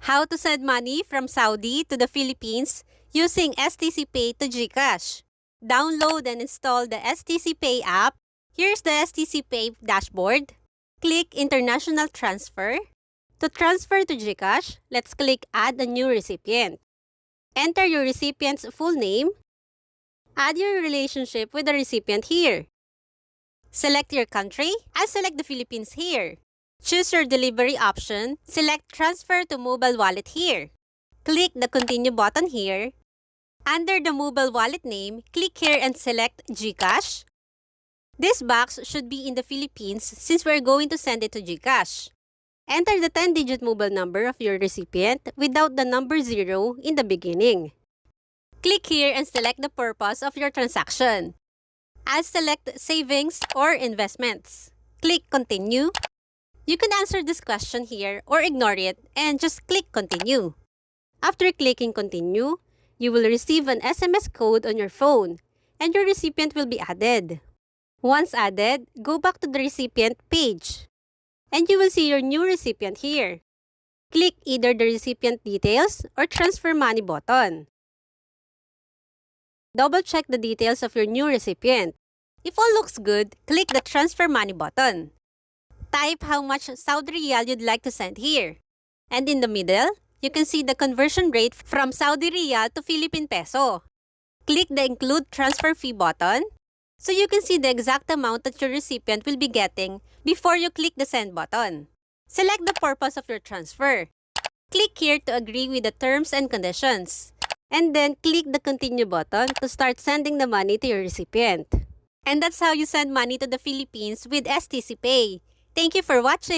How to send money from Saudi to the Philippines using STCPay to GCash. Download and install the STCPay app. Here's the STCPay dashboard. Click International Transfer. To transfer to GCash, let's click Add a new recipient. Enter your recipient's full name. Add your relationship with the recipient here. Select your country. I'll select the Philippines here. Choose your delivery option. Select Transfer to Mobile Wallet here. Click the Continue button here. Under the mobile wallet name, click here and select GCash. This box should be in the Philippines since we're going to send it to GCash. Enter the 10-digit mobile number of your recipient without the number 0 in the beginning. Click here and select the purpose of your transaction. I'll select Savings or Investments. Click Continue. You can answer this question here or ignore it and just click Continue. After clicking Continue, you will receive an SMS code on your phone and your recipient will be added. Once added, go back to the recipient page and you will see your new recipient here. Click either the recipient details or transfer money button. Double-check the details of your new recipient. If all looks good, click the transfer money button. Type how much Saudi Riyal you'd like to send here. And in the middle, you can see the conversion rate from Saudi Riyal to Philippine Peso. Click the Include Transfer Fee button so you can see the exact amount that your recipient will be getting before you click the Send button. Select the purpose of your transfer. Click here to agree with the terms and conditions. And then click the Continue button to start sending the money to your recipient. And that's how you send money to the Philippines with STCPay. Thank you for watching.